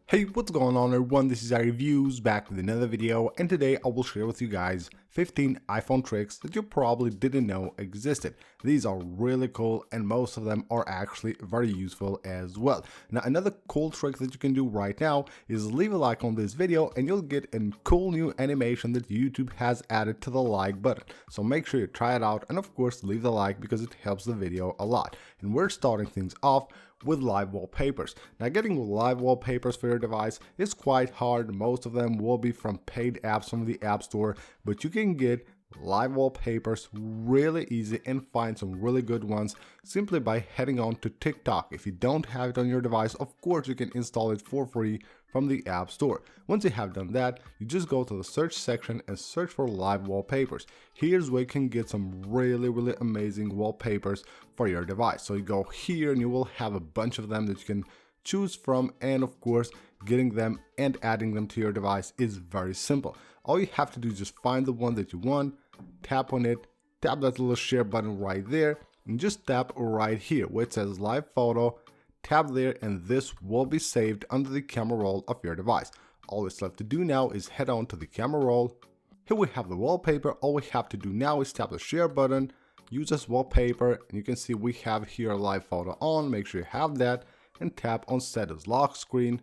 Hey, what's going on everyone, this is iReviews back with another video, and today I will share with you guys 15 iPhone tricks that you probably didn't know existed. These are really cool and most of them are actually very useful as well. Now another cool trick that you can do right now is leave a like on this video and you'll get a cool new animation that YouTube has added to the like button. So make sure you try it out and of course leave the like because it helps the video a lot. And we're starting things off with live wallpapers. Now getting live wallpapers for your device is quite hard. Most of them will be from paid apps from the App Store, but you can get live wallpapers really easy and find some really good ones simply by heading on to TikTok. If you don't have it on your device, of course you can install it for free from the App Store. Once you have done that, you just go to the search section and search for live wallpapers. Here's where you can get some really amazing wallpapers for your device. So you go here and you will have a bunch of them that you can choose from, and of course getting them and adding them to your device is very simple. All you have to do is just find the one that you want, tap on it, tap that little share button right there, and just tap right here where it says live photo. Tap there and this will be saved under the camera roll of your device. All that's left to do now is head on to the camera roll. Here we have the wallpaper. All we have to do now is tap the share button, use as wallpaper, and you can see we have here a live photo on. Make sure you have that and tap on set as lock screen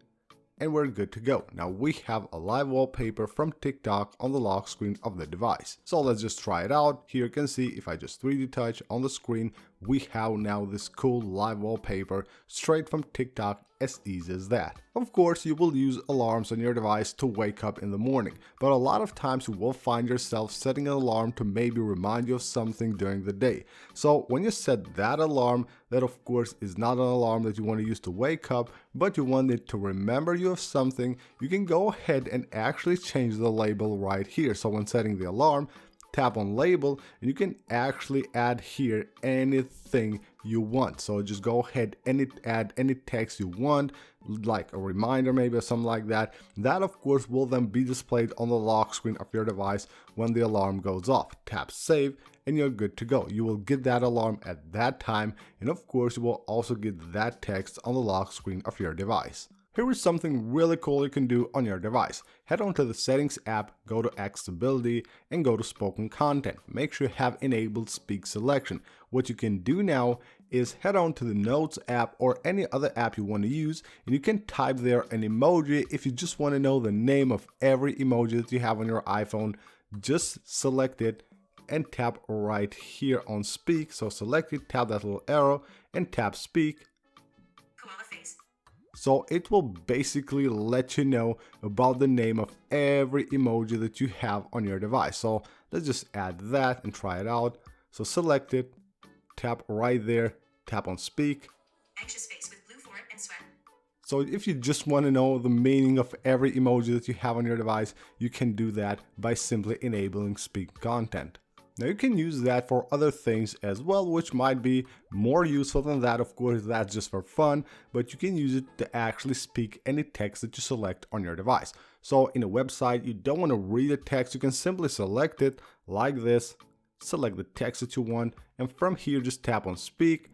and we're good to go. Now we have a live wallpaper from TikTok on the lock screen of the device. So let's just try it out. Here you can see if I just 3D touch on the screen, we have now this cool live wallpaper straight from TikTok, as easy as that. Of course, you will use alarms on your device to wake up in the morning, but a lot of times you will find yourself setting an alarm to maybe remind you of something during the day. So when you set that alarm, that of course is not an alarm that you want to use to wake up, but you want it to remember you of something, you can go ahead and actually change the label right here. So when setting the alarm, tap on label and you can actually add here anything you want. So just go ahead and add any text you want, like a reminder maybe or something like that. That of course will then be displayed on the lock screen of your device when the alarm goes off. Tap save and you're good to go. You will get that alarm at that time, and of course you will also get that text on the lock screen of your device. Here is something really cool you can do on your device. Head on to the settings app, go to accessibility and go to spoken content. Make sure you have enabled speak selection. What you can do now is head on to the notes app or any other app you want to use, and you can type there an emoji. If you just want to know the name of every emoji that you have on your iPhone, just select it and tap right here on speak. So select it, tap that little arrow and tap speak. So it will basically let you know about the name of every emoji that you have on your device. So let's just add that and try it out. So select it, tap right there, tap on speak. Anxious face with blue forehead and sweat. So if you just want to know the meaning of every emoji that you have on your device, you can do that by simply enabling speak content. Now you can use that for other things as well, which might be more useful than that. Of course, that's just for fun, but you can use it to actually speak any text that you select on your device. So in a website, you don't want to read the text, you can simply select it like this, select the text that you want, and from here just tap on speak,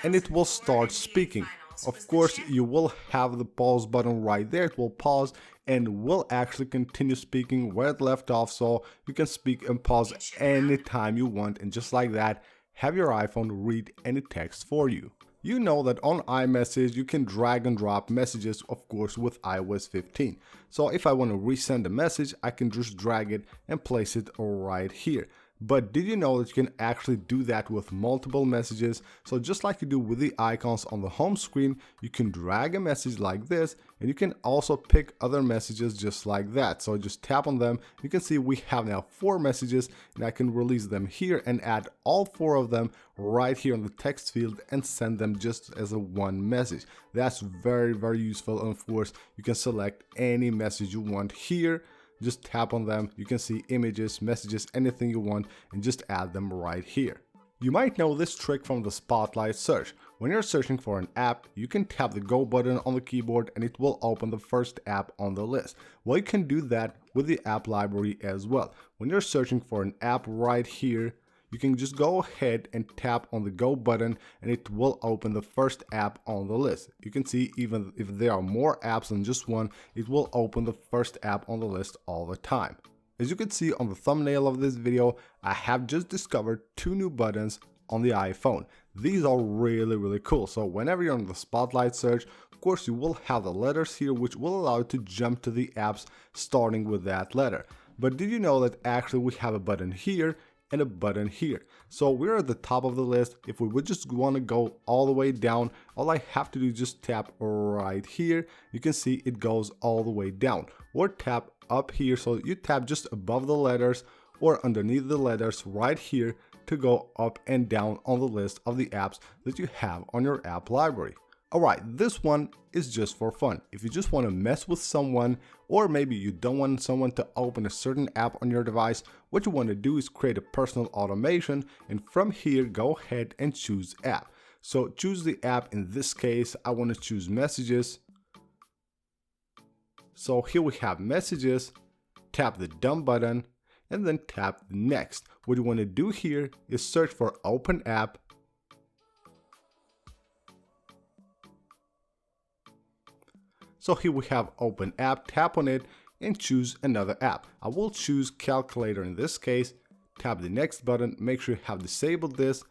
and it will start speaking. Of course, you will have the pause button right there. It will pause and will actually continue speaking where it left off, so you can speak and pause anytime you want, and just like that, have your iPhone read any text for you. You know that on iMessage you can drag and drop messages, of course, with iOS 15. So if I want to resend a message, I can just drag it and place it right here. But did you know that you can actually do that with multiple messages? So just like you do with the icons on the home screen, you can drag a message like this, and you can also pick other messages just like that. So just tap on them. You can see we have now 4 messages, and I can release them here and add all 4 of them right here in the text field and send them just as a one message. That's very useful, and of course you can select any message you want here. Just tap on them, you can see images, messages, anything you want, and just add them right here. You might know this trick from the Spotlight search. When you're searching for an app, you can tap the go button on the keyboard and it will open the first app on the list. Well, you can do that with the app library as well. When you're searching for an app right here, you can just go ahead and tap on the go button and it will open the first app on the list. You can see even if there are more apps than just one, it will open the first app on the list all the time. As you can see on the thumbnail of this video, I have just discovered 2 new buttons on the iPhone. These are really cool. So whenever you're on the spotlight search, of course you will have the letters here which will allow you to jump to the apps starting with that letter. But did you know that actually we have a button here and a button here? So we're at the top of the list. If we would just want to go all the way down, all I have to do is just tap right here. You can see it goes all the way down, or tap up here. So you tap just above the letters or underneath the letters right here to go up and down on the list of the apps that you have on your app library. Alright, this one is just for fun. If you just want to mess with someone, or maybe you don't want someone to open a certain app on your device, what you want to do is create a personal automation, and from here go ahead and choose app. So choose the app. In this case I want to choose messages. So here we have messages, tap the done button and then tap next. What you want to do here is search for open app. So here we have open app, tap on it and choose another app. I will choose calculator in this case, tap the next button, make sure you have disabled this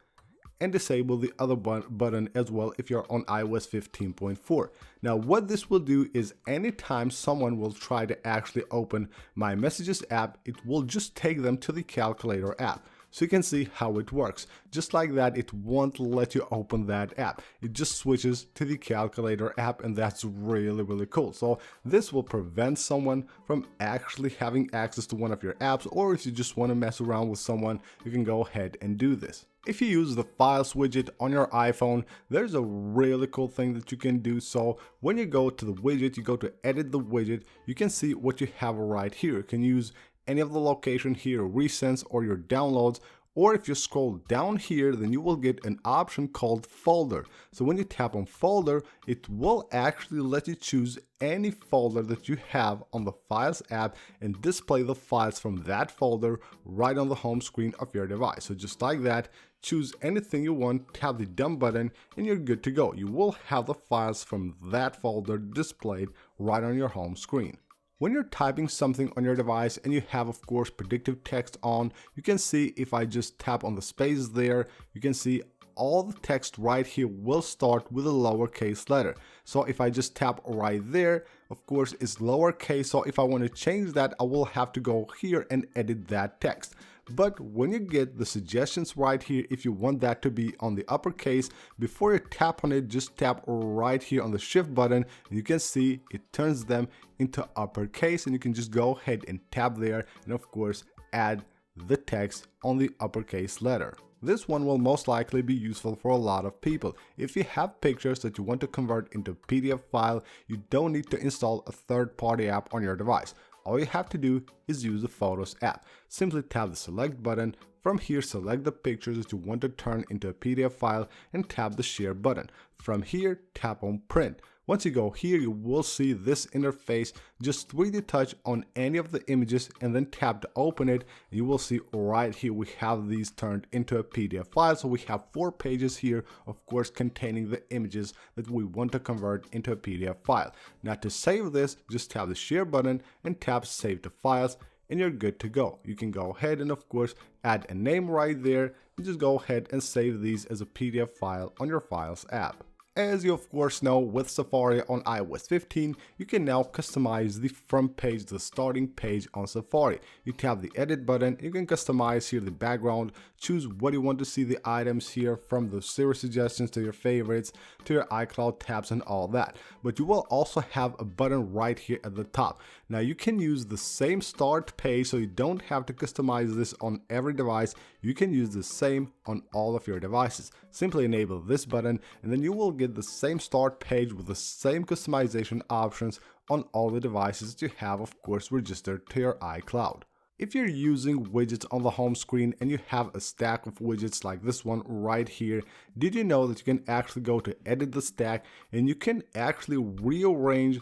and disable the other button as well if you're on iOS 15.4. Now what this will do is anytime someone will try to actually open my messages app, it will just take them to the calculator app. So you can see how it works. Just like that, it won't let you open that app. It just switches to the calculator app, and that's really cool. So this will prevent someone from actually having access to one of your apps, or if you just want to mess around with someone, you can go ahead and do this. If you use the Files widget on your iPhone, there's a really cool thing that you can do. So when you go to the widget, you go to edit the widget, you can see what you have right here. You can use any of the location here, recents or your downloads, or if you scroll down here, then you will get an option called folder. So when you tap on folder, it will actually let you choose any folder that you have on the Files app and display the files from that folder right on the home screen of your device. So just like that, choose anything you want, tap the done button and you're good to go. You will have the files from that folder displayed right on your home screen. When you're typing something on your device and you have of course predictive text on, you can see if I just tap on the space there, you can see all the text right here will start with a lowercase letter. So if I just tap right there, of course it's lowercase, so if I want to change that I will have to go here and edit that text. But when you get the suggestions right here, if you want that to be on the uppercase, before you tap on it, just tap right here on the shift button and you can see it turns them into uppercase, and you can just go ahead and tap there and of course add the text on the uppercase letter. This one will most likely be useful for a lot of people. If you have pictures that you want to convert into a PDF file, you don't need to install a third-party app on your device. All you have to do is use the Photos app. Simply tap the select button. From here, select the pictures that you want to turn into a PDF file and tap the share button. From here, tap on print. Once you go here, you will see this interface. Just 3D touch on any of the images and then tap to open it. You will see right here we have these turned into a PDF file. So we have 4 pages here, of course, containing the images that we want to convert into a PDF file. Now to save this, just tap the share button and tap save to files and you're good to go. You can go ahead and of course add a name right there and just go ahead and save these as a PDF file on your Files app. As you of course know, with Safari on iOS 15, you can now customize the front page, the starting page on Safari. You tap the edit button, you can customize here the background, choose what you want to see the items here, from the series suggestions to your favorites, to your iCloud tabs and all that. But you will also have a button right here at the top. Now you can use the same start page, so you don't have to customize this on every device. You can use the same on all of your devices. Simply enable this button and then you will get the same start page with the same customization options on all the devices that you have of course registered to your iCloud. If you're using widgets on the home screen and you have a stack of widgets like this one right here, did you know that you can actually go to edit the stack and you can actually rearrange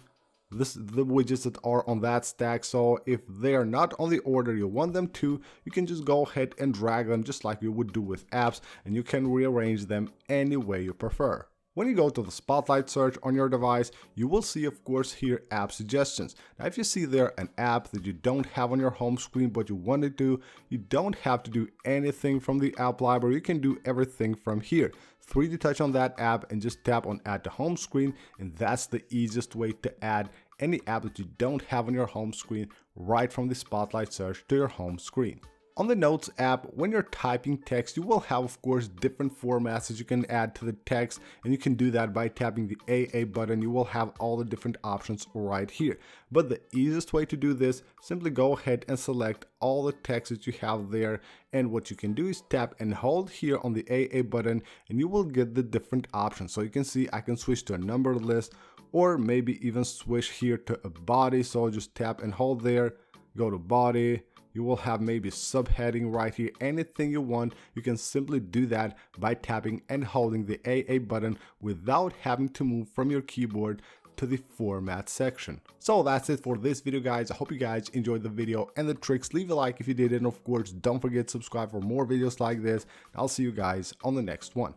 the widgets that are on that stack. So if they are not on the order you want them to, you can just go ahead and drag them just like you would do with apps, and you can rearrange them any way you prefer. When you go to the Spotlight search on your device, you will see, of course, here app suggestions. Now, if you see there an app that you don't have on your home screen but you want to do, you don't have to do anything from the app library. You can do everything from here. 3D touch on that app and just tap on add to home screen, and that's the easiest way to add any app that you don't have on your home screen right from the Spotlight search to your home screen. On the Notes app, when you're typing text, you will have, of course, different formats that you can add to the text, and you can do that by tapping the AA button. You will have all the different options right here. But the easiest way to do this, simply go ahead and select all the text that you have there, and what you can do is tap and hold here on the AA button, and you will get the different options. So you can see I can switch to a numbered list, or maybe even switch here to a body. So I'll just tap and hold there, go to body. You will have maybe subheading right here, anything you want. You can simply do that by tapping and holding the AA button without having to move from your keyboard to the format section. So that's it for this video, guys. I hope you guys enjoyed the video and the tricks. Leave a like if you did, and of course don't forget to subscribe for more videos like this. I'll see you guys on the next one.